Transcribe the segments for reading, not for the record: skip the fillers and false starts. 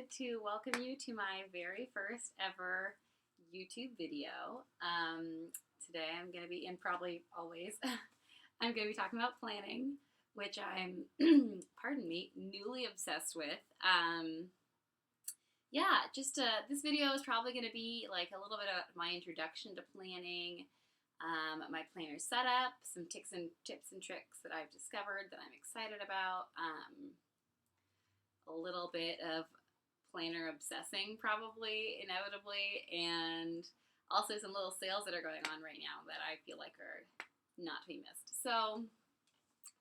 wanted to welcome you to my very first ever YouTube video. Today I'm going to be, and probably always, I'm going to be talking about planning, which I'm, pardon me, newly obsessed with. This video is probably going to be like a little bit of my introduction to planning, my planner setup, some tips and tricks that I've discovered that I'm excited about, a little bit of planner obsessing probably, inevitably, and also some little sales that are going on right now that I feel like are not to be missed. So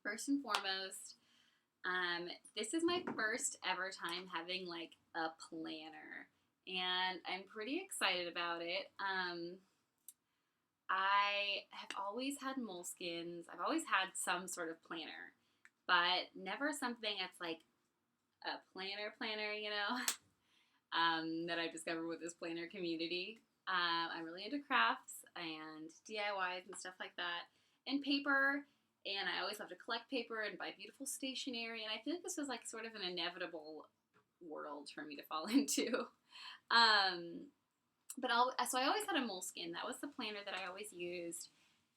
first and foremost, this is my first ever time having like a planner, and I'm pretty excited about it. I have always had moleskins. I've always had some sort of planner, but never something that's like a planner, you know, that I've discovered with this planner community. I'm really into crafts and DIYs and stuff like that, and paper, and I always love to collect paper and buy beautiful stationery, and I feel like this was like sort of an inevitable world for me to fall into. So I always had a moleskin. That was the planner that I always used.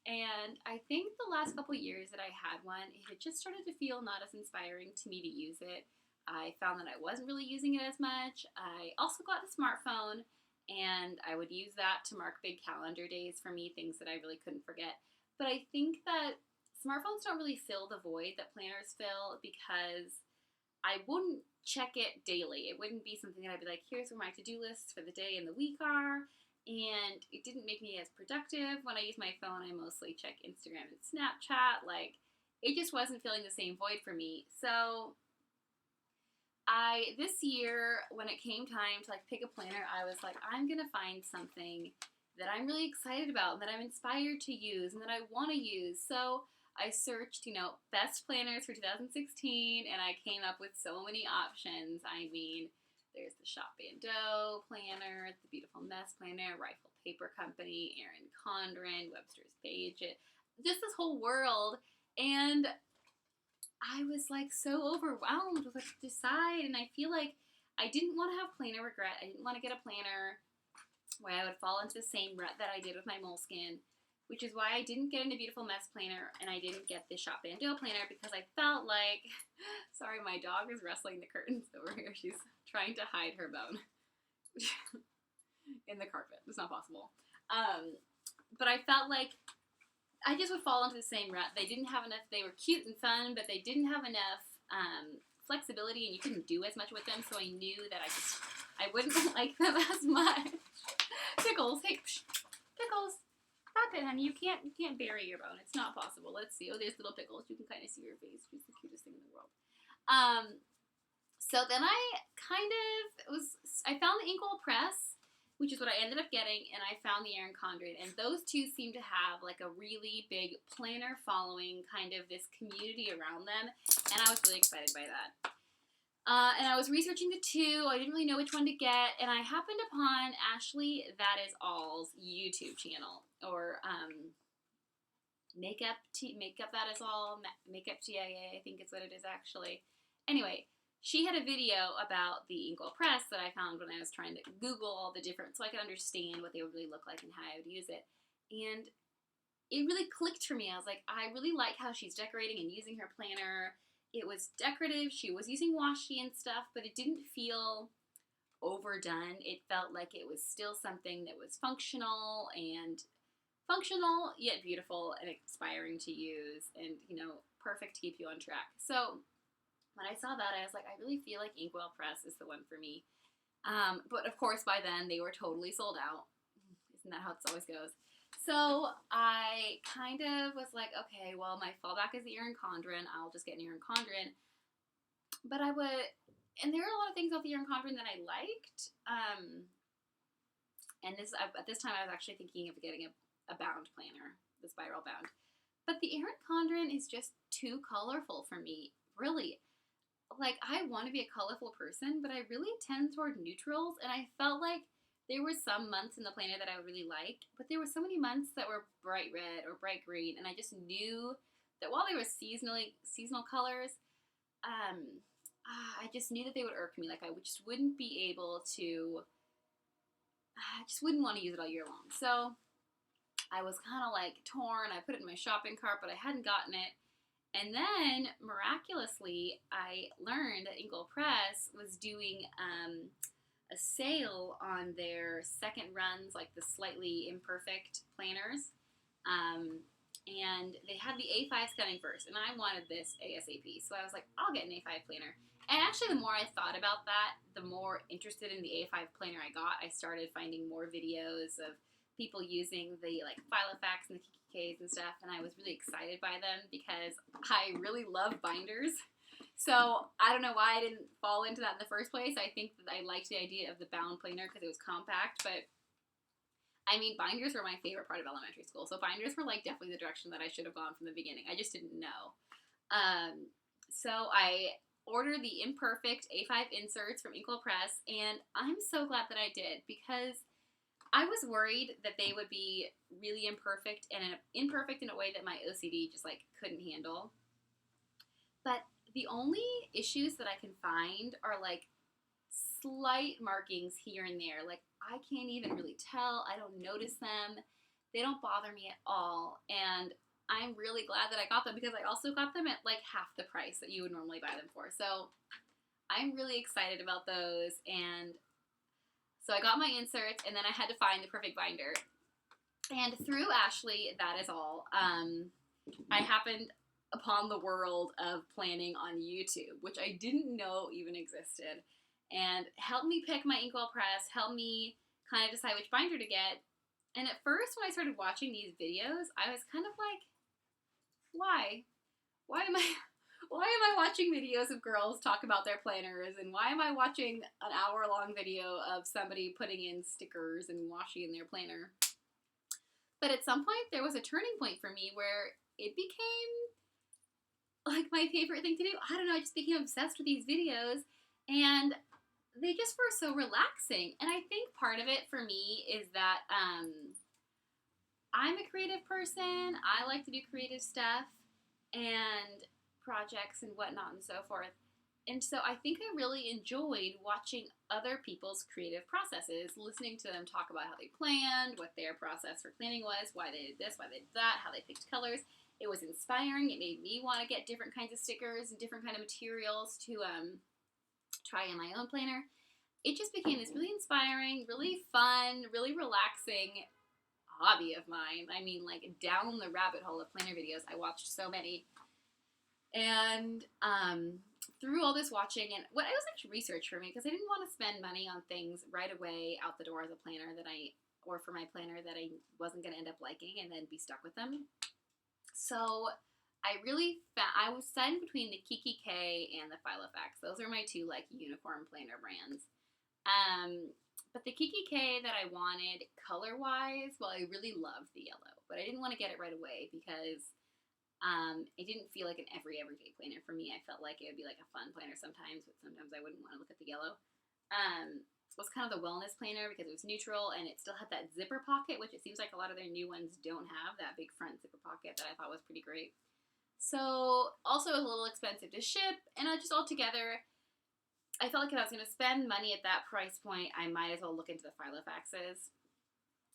And I think the last couple years that I had one, it had just started to feel not as inspiring to me to use it. I found that I wasn't really using it as much. I also got a smartphone, and I would use that to mark big calendar days for me, things that I really couldn't forget. But I think that smartphones don't really fill the void that planners fill, because I wouldn't check it daily. It wouldn't be something that I'd be like, here's where my to-do lists for the day and the week are. And it didn't make me as productive. When I use my phone, I mostly check Instagram and Snapchat. Like, it just wasn't filling the same void for me. So this year, when it came time to like pick a planner, I was like, I'm gonna find something that I'm really excited about and that I'm inspired to use and that I want to use. So I searched, best planners for 2016, and I came up with so many options. I mean, there's the Shop Bandeau planner, the Beautiful Mess planner, Rifle Paper Company, Erin Condren, Webster's Page, just this whole world. And I was like so overwhelmed with what to decide, and I feel like I didn't want to have planner regret. I didn't want to get a planner where I would fall into the same rut that I did with my moleskin, which is why I didn't get into Beautiful Mess planner, and I didn't get the Shop Bandeau planner, because I felt like, sorry, my dog is wrestling the curtains over here. She's trying to hide her bone in the carpet. It's not possible. But I felt like I just would fall into the same rut. They didn't have enough. They were cute and fun, but they didn't have enough flexibility, and you couldn't do as much with them. So I knew that I wouldn't like them as much. Pickles, hey, Pickles. Stop it, honey. You can't bury your bone. It's not possible. Let's see. Oh, there's little Pickles. You can kind of see her face. She's the cutest thing in the world. So then I found the Inkwell Press, which is what I ended up getting, and I found the Erin Condren, and those two seem to have like a really big planner following, kind of this community around them, and I was really excited by that. And I was researching the two. I didn't really know which one to get, and I happened upon Ashley That Is All's YouTube channel, or Makeup That Is All, Makeup TIA, I think is what it is actually. Anyway, she had a video about the Inkwell Press that I found when I was trying to Google all the different, so I could understand what they would really look like and how I would use it. And it really clicked for me. I was like, I really like how she's decorating and using her planner. It was decorative. She was using washi and stuff, but it didn't feel overdone. It felt like it was still something that was functional, yet beautiful and inspiring to use, and, perfect to keep you on track. So when I saw that, I was like, I really feel like Inkwell Press is the one for me. But of course, by then, they were totally sold out. Isn't that how it always goes? So I kind of was like, okay, well, my fallback is the Erin Condren. I'll just get an Erin Condren. But and there are a lot of things about the Erin Condren that I liked. And at this time, I was actually thinking of getting a bound planner, the spiral bound. But the Erin Condren is just too colorful for me, really. Like, I want to be a colorful person, but I really tend toward neutrals, and I felt like there were some months in the planner that I really liked, but there were so many months that were bright red or bright green, and I just knew that while they were seasonal colors, I just knew that they would irk me. Like I just wouldn't be able to, I just wouldn't want to use it all year long. So I was kind of like torn. I put it in my shopping cart, but I hadn't gotten it. And then miraculously, I learned that Inkwell Press was doing a sale on their second runs, like the slightly imperfect planners. And they had the A5s coming first, and I wanted this ASAP. So I was like, I'll get an A5 planner. And actually, the more I thought about that, the more interested in the A5 planner I got. I started finding more videos of people using the like Filofax and the KKKs and stuff, and I was really excited by them because I really love binders. So I don't know why I didn't fall into that in the first place. I think that I liked the idea of the bound planner because it was compact, but I mean, binders were my favorite part of elementary school. So binders were like definitely the direction that I should have gone from the beginning. I just didn't know. So I ordered the imperfect A5 inserts from Inkwell Press, and I'm so glad that I did because I was worried that they would be really imperfect and imperfect in a way that my OCD just like couldn't handle. But the only issues that I can find are like slight markings here and there. Like I can't even really tell. I don't notice them. They don't bother me at all. And I'm really glad that I got them because I also got them at like half the price that you would normally buy them for. So I'm really excited about those. And so I got my inserts, and then I had to find the perfect binder. And through Ashley, that is all, I happened upon the world of planning on YouTube, which I didn't know even existed, and helped me pick my Inkwell Press, helped me kind of decide which binder to get. And at first, when I started watching these videos, I was kind of like, why? Why am I watching videos of girls talk about their planners, and why am I watching an hour-long video of somebody putting in stickers and washi in their planner? But at some point, there was a turning point for me where it became like my favorite thing to do. I don't know, I just became obsessed with these videos, and they just were so relaxing. And I think part of it for me is that I'm a creative person. I like to do creative stuff and projects and whatnot and so forth. And so I think I really enjoyed watching other people's creative processes, listening to them talk about how they planned, what their process for planning was, why they did this, why they did that, how they picked colors. It was inspiring. It made me want to get different kinds of stickers and different kind of materials to try in my own planner. It just became this really inspiring, really fun, really relaxing hobby of mine. I mean, like down the rabbit hole of planner videos. I watched so many. And through all this watching, and what it was actually research for me because I didn't want to spend money on things right away out the door as a planner or for my planner that I wasn't going to end up liking and then be stuck with them. So I was deciding between the KKK and the Filofax. Those are my two like unicorn planner brands. But the KKK that I wanted color-wise, well, I really loved the yellow, but I didn't want to get it right away because it didn't feel like an everyday planner for me. I felt like it would be like a fun planner sometimes, but sometimes I wouldn't want to look at the yellow. It was kind of the wellness planner because it was neutral and it still had that zipper pocket, which it seems like a lot of their new ones don't have, that big front zipper pocket that I thought was pretty great. So also it was a little expensive to ship, and just altogether, I felt like if I was going to spend money at that price point, I might as well look into the Filofaxes.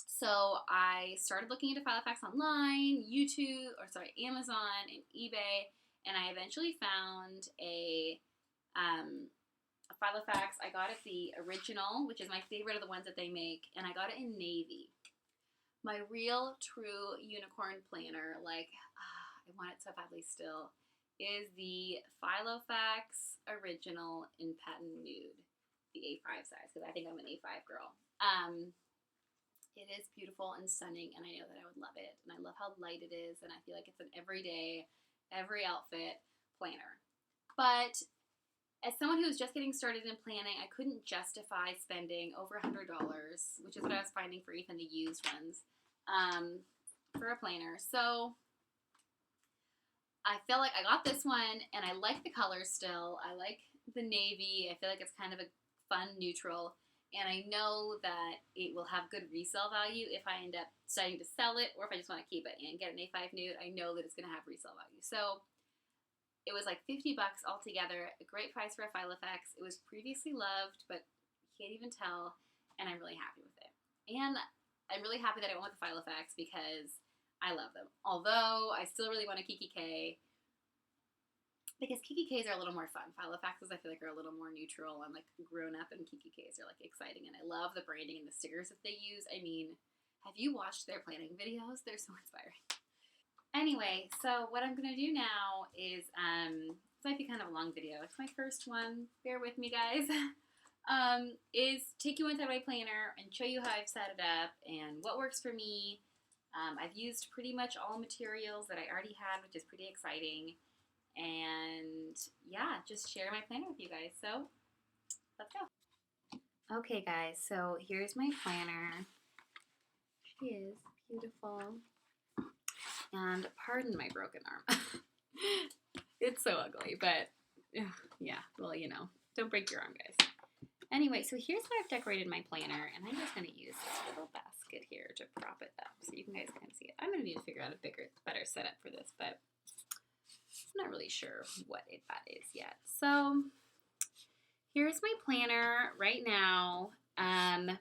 So I started looking into Filofax online, Amazon and eBay, and I eventually found a Filofax. I got it the original, which is my favorite of the ones that they make, and I got it in navy. My real, true unicorn planner, like, I want it so badly still, is the Filofax original in patent nude, the A5 size, because I think I'm an A5 girl. It is beautiful and stunning, and I know that I would love it, and I love how light it is, and I feel like it's an everyday, every outfit planner. But as someone who was just getting started in planning, I couldn't justify spending over $100, which is what I was finding for even the used ones, for a planner. So I feel like I got this one, and I like the colors still. I like the navy. I feel like it's kind of a fun neutral. And I know that it will have good resale value if I end up deciding to sell it, or if I just want to keep it and get an A5 nude. I know that it's going to have resale value. So It was like $50 altogether, a great price for a Filofax. It was previously loved, but you can't even tell, and I'm really happy with it. And I'm really happy that I went with the Filofax because I love them. Although I still really want a Kiki K, because Kiki Ks are a little more fun. Filofaxes I feel like are a little more neutral and like grown up, and Kiki Ks are like exciting, and I love the branding and the stickers that they use. I mean, have you watched their planning videos? They're so inspiring. Anyway, so what I'm going to do now is, this might be kind of a long video. It's my first one. Bear with me, guys. Is take you inside my planner and show you how I've set it up and what works for me. I've used pretty much all materials that I already had, which is pretty exciting. And yeah, just share my planner with you guys. So let's go. Okay, guys, so here's my planner. She is beautiful. And pardon my broken arm. It's so ugly, but yeah, well, you know, don't break your arm, guys. Anyway, so here's how I've decorated my planner, and I'm just going to use this little basket here to prop it up so you guys can see it. I'm going to need to figure out a better setup for this, but I'm not really sure what that is yet. So here's my planner right now, and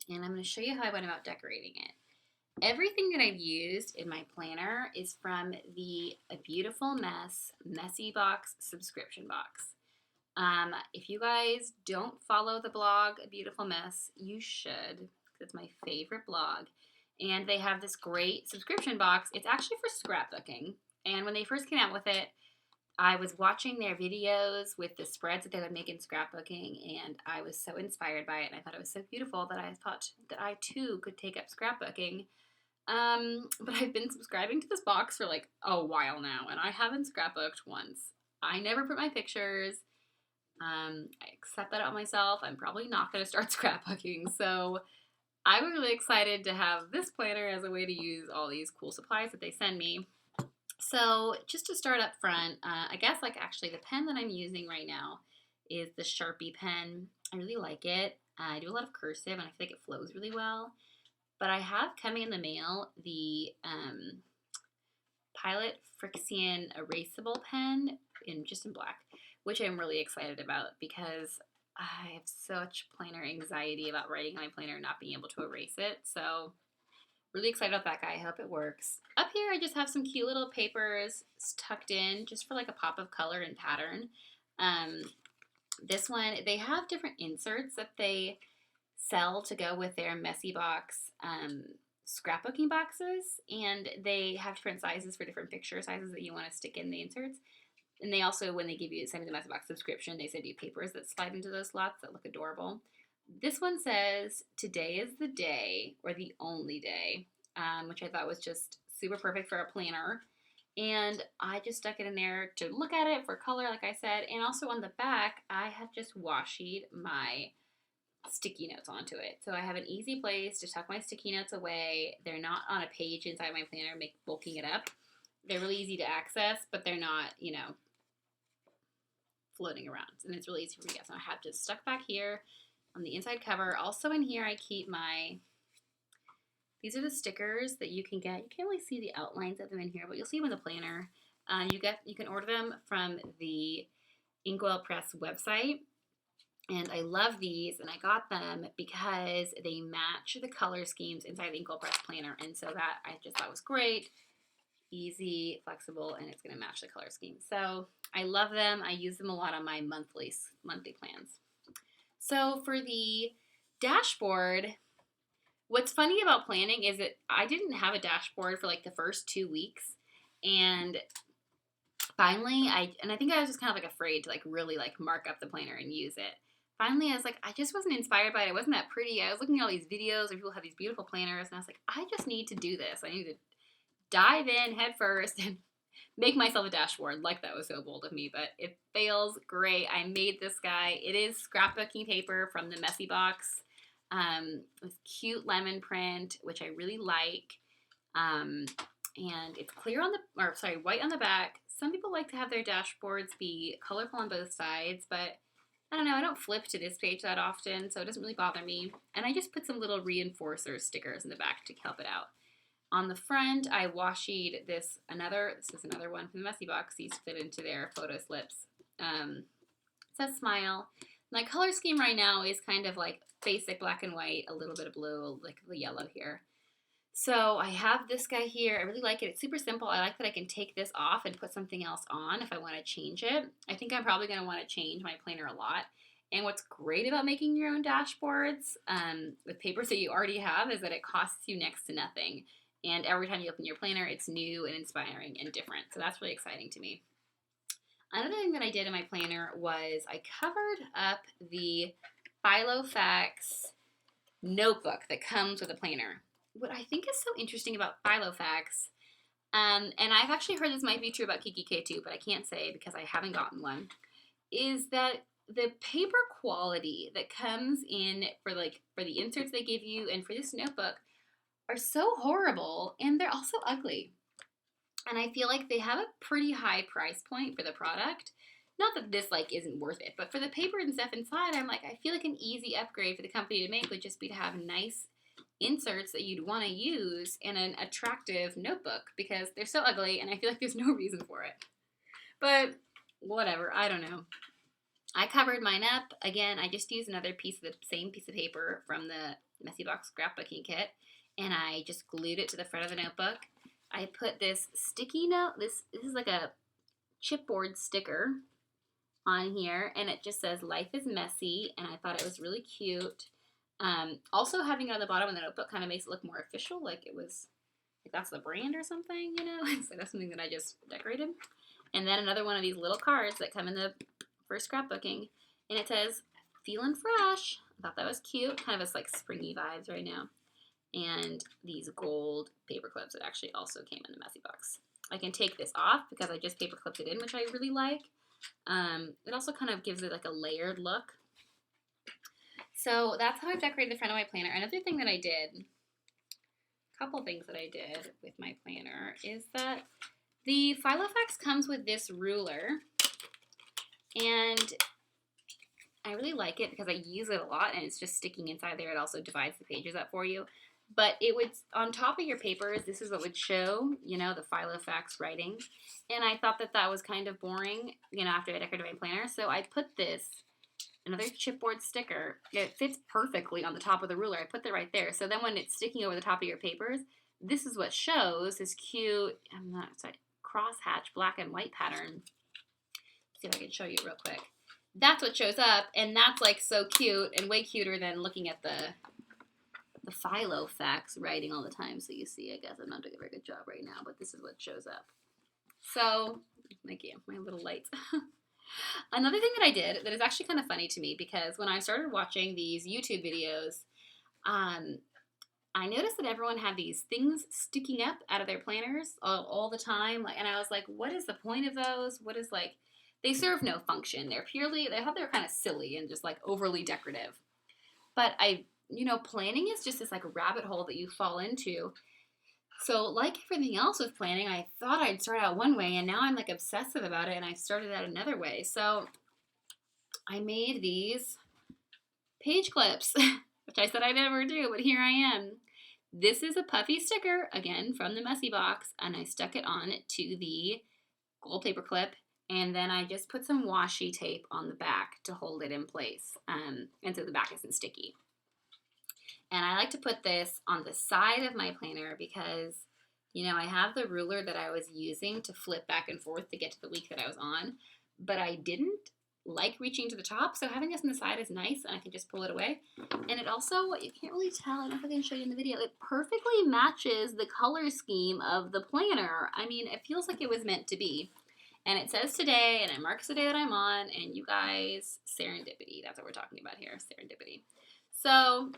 I'm going to show you how I went about decorating it. Everything that I've used in my planner is from the A Beautiful Mess Messy Box subscription box. If you guys don't follow the blog A Beautiful Mess, you should. It's my favorite blog. And they have this great subscription box. It's actually for scrapbooking. And when they first came out with it, I was watching their videos with the spreads that they would make in scrapbooking, and I was so inspired by it, and I thought it was so beautiful that I thought that I too could take up scrapbooking. But I've been subscribing to this box for like a while now, and I haven't scrapbooked once. I never put my pictures. I accept that out myself. I'm probably not going to start scrapbooking, so I was really excited to have this planner as a way to use all these cool supplies that they send me. So just to start up front, I guess like actually the pen that I'm using right now is the Sharpie pen. I really like it. I do a lot of cursive, and I feel like it flows really well. But I have coming in the mail the Pilot Frixion erasable pen in black, which I'm really excited about because I have such planner anxiety about writing on my planner and not being able to erase it. So really excited about that guy. I hope it works. Up here I just have some cute little papers tucked in just for like a pop of color and pattern. This one, they have different inserts that they sell to go with their Messy Box scrapbooking boxes, and they have different sizes for different picture sizes that you want to stick in the inserts. And they also, when they send you the Messy Box subscription, they send you papers that slide into those slots that look adorable. This one says, "Today is the day," or "the only day," which I thought was just super perfect for a planner. And I just stuck it in there to look at it for color, like I said. And also on the back, I have just washi my sticky notes onto it. So I have an easy place to tuck my sticky notes away. They're not on a page inside my planner, bulking it up. They're really easy to access, but they're not, you know, floating around. And it's really easy for me to get. So I have just stuck back here on the inside cover. Also in here I keep these are the stickers that you can get. You can't really see the outlines of them in here, but you'll see them in the planner. You can order them from the Inkwell Press website. And I love these, and I got them because they match the color schemes inside the Inkwell Press planner. And so that I just thought was great, easy, flexible, and it's going to match the color scheme. So I love them. I use them a lot on my monthly plans. So for the dashboard, what's funny about planning is that I didn't have a dashboard for like the first 2 weeks. And finally, I think I was just kind of like afraid to like really like mark up the planner and use it. Finally, I was like, I just wasn't inspired by it. It wasn't that pretty. I was looking at all these videos where people have these beautiful planners, and I was like, I just need to do this. I need to dive in head first and make myself a dashboard. Like, that was so bold of me, but it fails great. I made this guy. It is scrapbooking paper from the Messy Box with cute lemon print, which I really like. And it's clear on white on the back. Some people like to have their dashboards be colorful on both sides, but I don't know, I don't flip to this page that often, so it doesn't really bother me. And I just put some little reinforcer stickers in the back to help it out. On the front, I washi this is another one from the Messy Box. These fit into their photo slips. It says Smile. My color scheme right now is kind of like basic black and white, a little bit of blue, like the yellow here. So I have this guy here. I really like it. It's super simple. I like that I can take this off and put something else on if I want to change it. I think I'm probably going to want to change my planner a lot. And what's great about making your own dashboards with papers that you already have is that it costs you next to nothing. And every time you open your planner, it's new and inspiring and different. So that's really exciting to me. Another thing that I did in my planner was I covered up the Filofax notebook that comes with a planner. What I think is so interesting about Filofax, and I've actually heard this might be true about Kiki K too, but I can't say because I haven't gotten one, is that the paper quality that comes in for the inserts they give you and for this notebook are so horrible, and they're also ugly. And I feel like they have a pretty high price point for the product. Not that this isn't worth it, but for the paper and stuff inside, I'm like, I feel like an easy upgrade for the company to make would just be to have nice inserts that you'd want to use in an attractive notebook because they're so ugly and I feel like there's no reason for it. But whatever, I don't know. I covered mine up. Again, I just used another piece of the same piece of paper from the Messy Box scrapbooking kit and I just glued it to the front of the notebook. I put this sticky note, this is like a chipboard sticker on here, and it just says life is messy, and I thought it was really cute. Also having it on the bottom of the notebook kind of makes it look more official, like it was, like that's the brand or something, you know? So that's something that I just decorated. And then another one of these little cards that come in the first scrapbooking, and it says, feeling fresh. I thought that was cute, kind of a springy vibes right now. And these gold paper clips that actually also came in the Messy Box. I can take this off because I just paper clipped it in, which I really like. It also kind of gives it a layered look. So that's how I've decorated the front of my planner. Another thing that I did, a couple things that I did with my planner, is that the Filofax comes with this ruler, and I really like it because I use it a lot and it's just sticking inside there. It also divides the pages up for you. But it would, on top of your papers, this is what would show, the Filofax writing. And I thought that that was kind of boring, after I decorated my planner. So I put this, another chipboard sticker. It fits perfectly on the top of the ruler. I put that right there. So then when it's sticking over the top of your papers, this is what shows this cute, crosshatch black and white pattern. Let's see if I can show you real quick. That's what shows up, and that's so cute and way cuter than looking at the Filofax writing all the time. So you see, I guess I'm not doing a very good job right now, but this is what shows up. So, thank you, my little lights. Another thing that I did that is actually kind of funny to me, because when I started watching these YouTube videos, I noticed that everyone had these things sticking up out of their planners all the time, and I was like, what is the point of those? What is they serve no function. They're they're kind of silly and just overly decorative. But planning is just this rabbit hole that you fall into. So like everything else with planning, I thought I'd start out one way, and now I'm obsessive about it, and I started out another way. So I made these page clips, which I said I'd never do, but here I am. This is a puffy sticker, again, from the Messy Box, and I stuck it on to the gold paper clip, and then I just put some washi tape on the back to hold it in place, and so the back isn't sticky. And I like to put this on the side of my planner because, I have the ruler that I was using to flip back and forth to get to the week that I was on, but I didn't like reaching to the top, so having this on the side is nice, and I can just pull it away. And it also, what you can't really tell, I don't know if I can show you in the video, it perfectly matches the color scheme of the planner. I mean, it feels like it was meant to be. And it says today, and it marks the day that I'm on, and you guys, serendipity. That's what we're talking about here, serendipity. So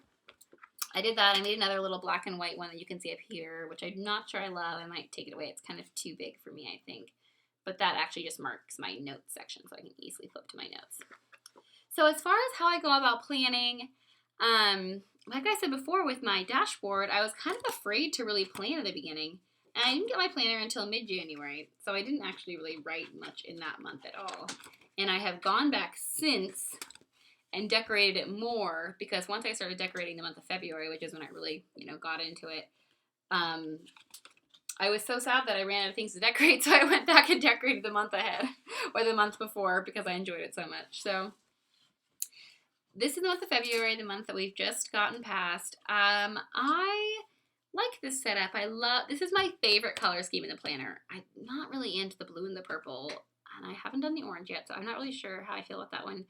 I did that. I made another little black and white one that you can see up here, which I'm not sure I love. I might take it away. It's kind of too big for me, I think. But that actually just marks my notes section, so I can easily flip to my notes. So as far as how I go about planning, like I said before with my dashboard, I was kind of afraid to really plan at the beginning. And I didn't get my planner until mid-January, so I didn't actually really write much in that month at all. And I have gone back since and decorated it more, because once I started decorating the month of February, which is when I really, got into it, I was so sad that I ran out of things to decorate, so I went back and decorated the month ahead or the month before because I enjoyed it so much. So this is the month of February, the month that we've just gotten past. I like this setup. This is my favorite color scheme in the planner. I'm not really into the blue and the purple, and I haven't done the orange yet, so I'm not really sure how I feel about that one.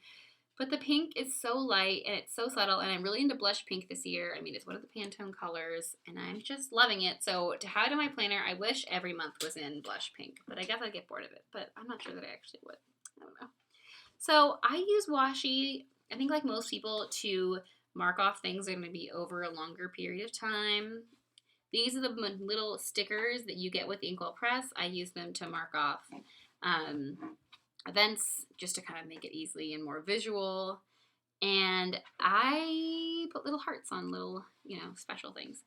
But the pink is so light and it's so subtle, and I'm really into blush pink this year. I mean, it's one of the Pantone colors, and I'm just loving it. So to have it in my planner, I wish every month was in blush pink, but I guess I'd get bored of it. But I'm not sure that I actually would. I don't know. So I use washi, I think like most people, to mark off things that are going to be over a longer period of time. These are the little stickers that you get with the Inkwell Press. I use them to mark off events, just to kind of make it easy and more visual. And I put little hearts on little, special things.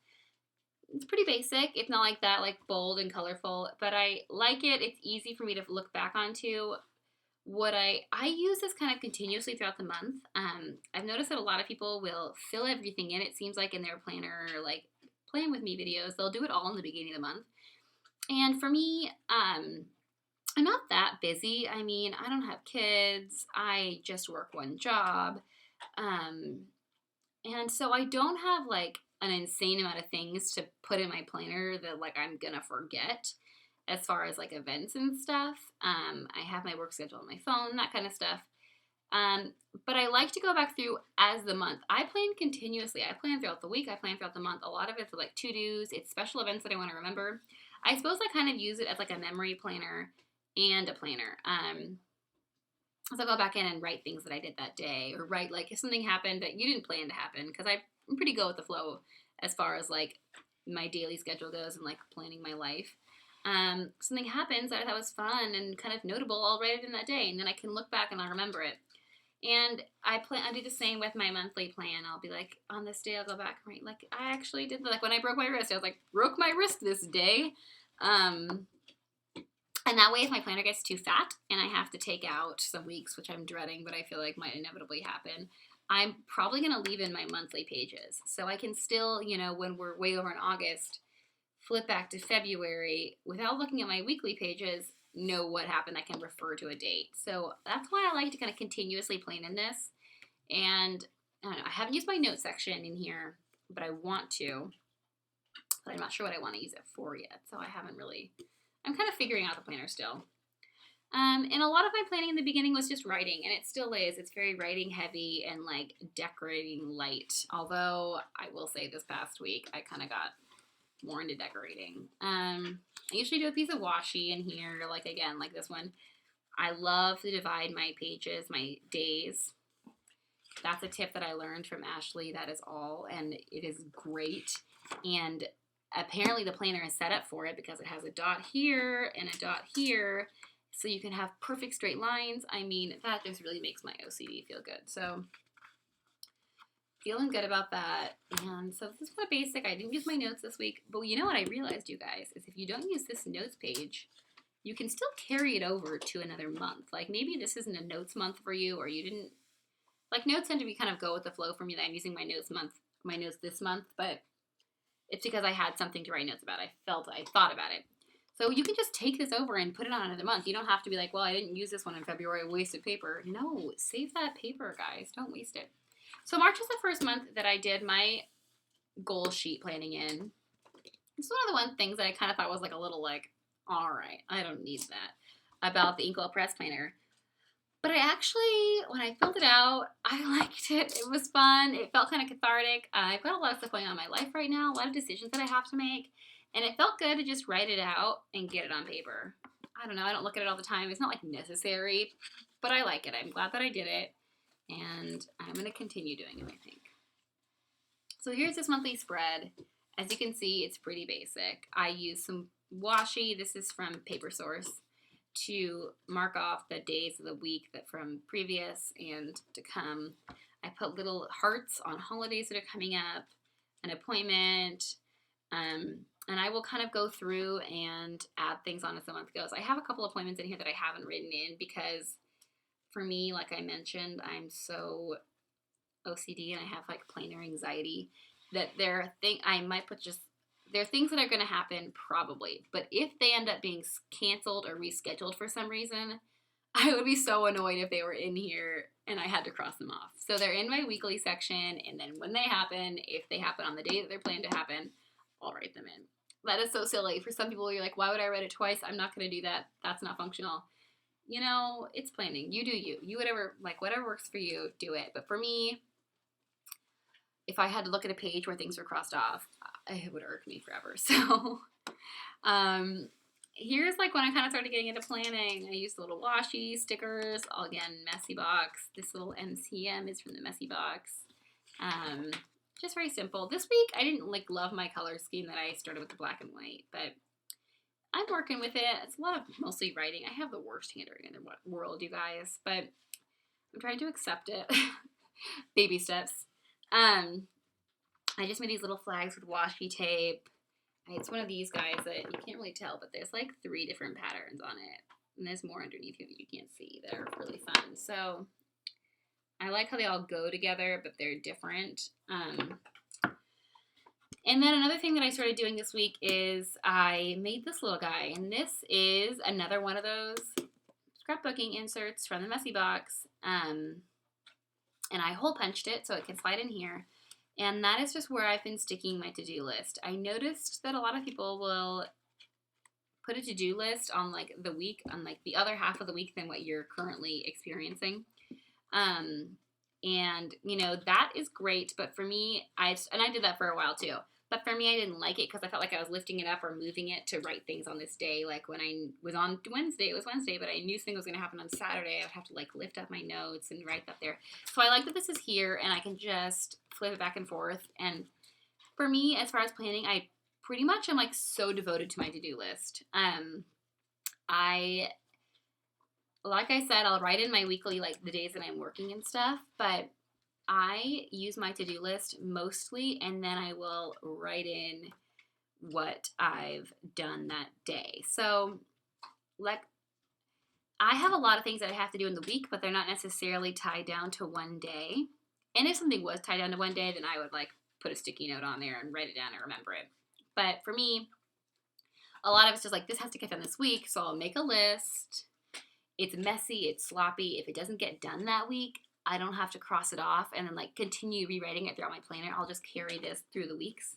It's pretty basic. It's not like that, like bold and colorful, but I like it. It's easy for me to look back onto. I use this kind of continuously throughout the month. I've noticed that a lot of people will fill everything in. It seems like in their planner, like Plan With Me videos, they'll do it all in the beginning of the month. And for me, I'm not that busy. I mean, I don't have kids. I just work one job. And so I don't have like an insane amount of things to put in my planner that like I'm gonna forget as far as like events and stuff. I have my work schedule on my phone, that kind of stuff. But I like to go back through as the month. I plan continuously. I plan throughout the week. I plan throughout the month. A lot of it's like to-dos. It's special events that I want to remember. I suppose I kind of use it as like a memory planner and a planner. So I'll go back in and write things that I did that day, or write like if something happened that you didn't plan to happen, because I'm pretty good with the flow as far as like my daily schedule goes and like planning my life. Something happens that I thought was fun and kind of notable, I'll write it in that day, and then I can look back and I'll remember it. And I do the same with my monthly plan. I'll be like, on this day I'll go back and write, like, I actually did, like when I broke my wrist, I was like, broke my wrist this day. And that way, if my planner gets too fat and I have to take out some weeks, which I'm dreading, but I feel like might inevitably happen, I'm probably going to leave in my monthly pages. So I can still, when we're way over in August, flip back to February without looking at my weekly pages, know what happened. I can refer to a date. So that's why I like to kind of continuously plan in this. And I don't know, I haven't used my notes section in here, but I want to. But I'm not sure what I want to use it for yet. So I'm kind of figuring out the planner still. And a lot of my planning in the beginning was just writing, and it still is. It's very writing heavy and like decorating light. Although I will say this past week, I kind of got more into decorating. I usually do a piece of washi in here, like again, like this one. I love to divide my pages, my days. That's a tip that I learned from Ashley. That is all, and it is great. And apparently the planner is set up for it because it has a dot here and a dot here, so you can have perfect straight lines. I mean, that just really makes my OCD feel good. So feeling good about that. And so this is kind of basic. I didn't use my notes this week, but you know what I realized, you guys, is if you don't use this notes page, you can still carry it over to another month. Like maybe this isn't a notes month for you, or you didn't, like notes tend to be kind of go with the flow for me, that I'm using my notes this month, but it's because I had something to write notes about. I thought about it. So you can just take this over and put it on another month. You don't have to be like, well, I didn't use this one in February, I wasted paper. No, save that paper, guys. Don't waste it. So March is the first month that I did my goal sheet planning in. It's one of the things that I kind of thought was like a little like, all right, I don't need that, about the Inkwell Press Planner. But I actually, when I filled it out, I liked it. It was fun. It felt kind of cathartic. I've got a lot of stuff going on in my life right now, a lot of decisions that I have to make. And it felt good to just write it out and get it on paper. I don't know. I don't look at it all the time. It's not like necessary, but I like it. I'm glad that I did it. And I'm going to continue doing it, I think. So here's this monthly spread. As you can see, it's pretty basic. I use some washi. This is from Paper Source, to mark off the days of the week that from previous and to come. I put little hearts on holidays that are coming up, an appointment, and I will kind of go through and add things on as the month goes. I have a couple appointments in here that I haven't written in because for me, like I mentioned, I'm so OCD and I have like planner anxiety that I might put just there are things that are going to happen, probably. But if they end up being canceled or rescheduled for some reason, I would be so annoyed if they were in here and I had to cross them off. So they're in my weekly section, and then when they happen, if they happen on the day that they're planned to happen, I'll write them in. That is so silly. For some people, you're like, why would I write it twice? I'm not going to do that. That's not functional. You know, it's planning. You do you. You whatever works for you, do it. But for me, if I had to look at a page where things were crossed off, it would irk me forever. So, here's like when I kind of started getting into planning. I used the little washi stickers. Again, Messy Box. This little MCM is from the Messy Box. Just very simple. This week, I didn't like love my color scheme that I started with the black and white, but I'm working with it. It's a lot of mostly writing. I have the worst handwriting in the world, you guys, but I'm trying to accept it. Baby steps. I just made these little flags with washi tape. It's one of these guys that you can't really tell, but there's like 3 different patterns on it. And there's more underneath here that you can't see that are really fun. So I like how they all go together, but they're different. And then another thing that I started doing this week is I made this little guy. And this is another one of those scrapbooking inserts from the Messy Box. And I hole punched it so it can slide in here. And that is just where I've been sticking my to-do list. I noticed that a lot of people will put a to-do list on like the week, on like the other half of the week than what you're currently experiencing. And you know, that is great, but for me, I did that for a while too. But for me, I didn't like it because I felt like I was lifting it up or moving it to write things on this day. Like when I was on Wednesday, it was Wednesday, but I knew something was going to happen on Saturday. I would have to like lift up my notes and write that there. So I like that this is here and I can just flip it back and forth. And for me, as far as planning, I pretty much am like so devoted to my to-do list. Like I said, I'll write in my weekly, like the days that I'm working and stuff, but I use my to-do list mostly, and then I will write in what I've done that day. So, like, I have a lot of things that I have to do in the week, but they're not necessarily tied down to one day. And if something was tied down to one day, then I would, like, put a sticky note on there and write it down and remember it. But for me, a lot of it's just like, this has to get done this week, so I'll make a list. It's messy, it's sloppy. If it doesn't get done that week, I don't have to cross it off and then like continue rewriting it throughout my planner. I'll just carry this through the weeks.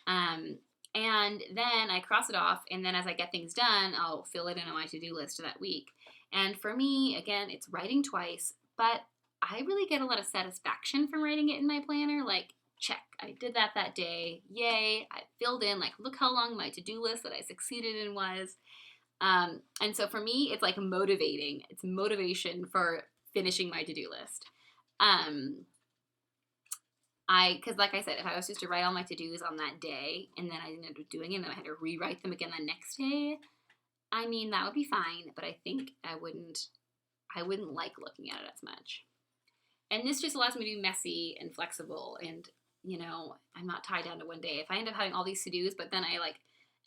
And then I cross it off, and then as I get things done, I'll fill it in on my to-do list for that week. And for me, again, it's writing twice, but I really get a lot of satisfaction from writing it in my planner. Like, check, I did that day. Yay, I filled in, like, look how long my to-do list that I succeeded in was. And so for me, it's like motivating. It's motivation for finishing my to-do list. Because like I said, if I was just to write all my to-dos on that day and then I didn't end up doing it and then I had to rewrite them again the next day, I mean, that would be fine, but I think I wouldn't like looking at it as much. And this just allows me to be messy and flexible, and, you know, I'm not tied down to one day. If I end up having all these to-dos, but then I, like,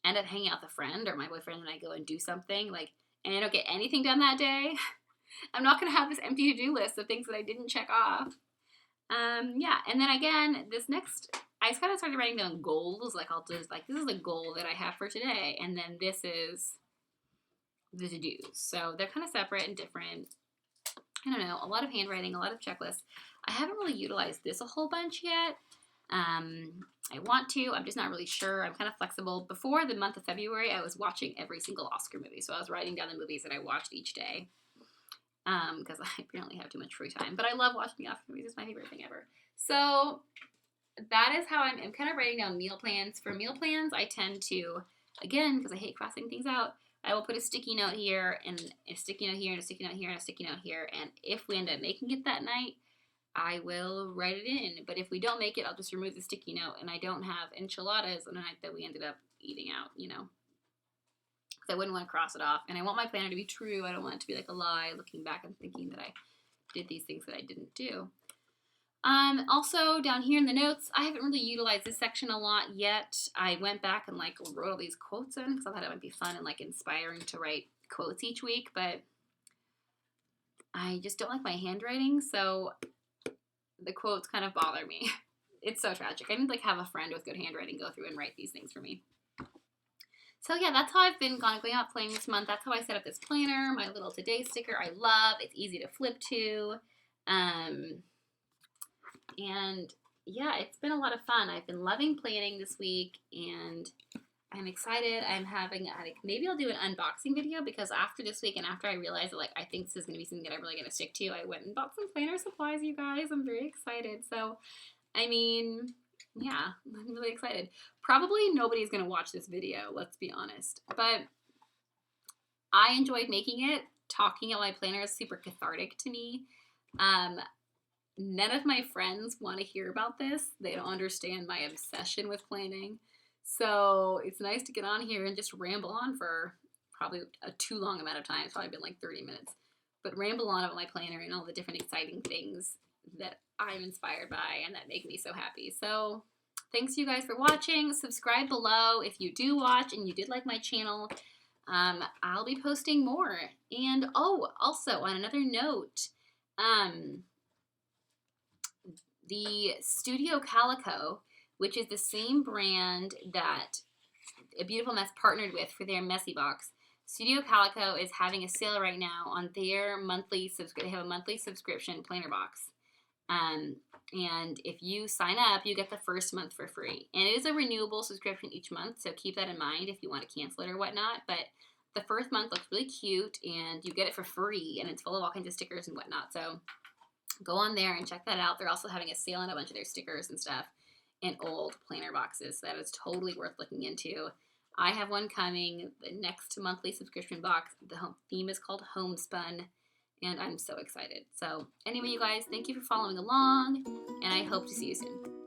end up hanging out with a friend or my boyfriend and I go and do something, like, and I don't get anything done that day, I'm not going to have this empty to-do list of things that I didn't check off. Yeah, and then again, I kind of started writing down goals, like, I'll just, like, this is a goal that I have for today, and then this is the to-dos. So they're kind of separate and different. I don't know, a lot of handwriting, a lot of checklists. I haven't really utilized this a whole bunch yet. I want to, I'm just not really sure. I'm kind of flexible. Before the month of February, I was watching every single Oscar movie. So I was writing down the movies that I watched each day. Because I apparently have too much free time. But I love watching the Oscar movies. It's my favorite thing ever. So that is how I'm kind of writing down meal plans. For meal plans, I tend to, again, because I hate crossing things out, I will put a sticky note here, and a sticky note here, and a sticky note here, and a sticky note here. And if we end up making it that night, I will write it in. But if we don't make it, I'll just remove the sticky note, and I don't have enchiladas on the night that we ended up eating out, you know. Because I wouldn't want to cross it off. And I want my planner to be true. I don't want it to be like a lie, looking back and thinking that I did these things that I didn't do. Also, down here in the notes, I haven't really utilized this section a lot yet. I went back and, like, wrote all these quotes in because I thought it might be fun and, like, inspiring to write quotes each week, but I just don't like my handwriting, so the quotes kind of bother me. it's so tragic. I need to like have a friend with good handwriting go through and write these things for me. So yeah, that's how I've been going out playing this month. That's how I set up this planner. My little today sticker I love. It's easy to flip to. And yeah, it's been a lot of fun. I've been loving planning this week, and I'm excited. I'm having, maybe I'll do an unboxing video, because after this week and after I realized that, like, I think this is going to be something that I'm really going to stick to, I went and bought some planner supplies, you guys. I'm very excited. So, I mean, yeah, I'm really excited. Probably nobody's going to watch this video, let's be honest. But I enjoyed making it. Talking about my planner is super cathartic to me. None of my friends want to hear about this. They don't understand my obsession with planning. So it's nice to get on here and just ramble on for probably a too long amount of time. It's probably been like 30 minutes. But ramble on about my planner and all the different exciting things that I'm inspired by and that make me so happy. So thanks you guys for watching. Subscribe below if you do watch and you did like my channel. I'll be posting more. And oh, also on another note, the Studio Calico, which is the same brand that A Beautiful Mess partnered with for their Messy Box. Studio Calico is having a sale right now on their monthly they have a monthly subscription planner box. And if you sign up, you get the first month for free. And it is a renewable subscription each month, so keep that in mind if you want to cancel it or whatnot. But the first month looks really cute, and you get it for free, and it's full of all kinds of stickers and whatnot. So go on there and check that out. They're also having a sale on a bunch of their stickers and stuff in old planner boxes. So that is totally worth looking into. I have one coming, the next monthly subscription box. The theme is called Homespun, and I'm so excited. So anyway, you guys, thank you for following along, and I hope to see you soon.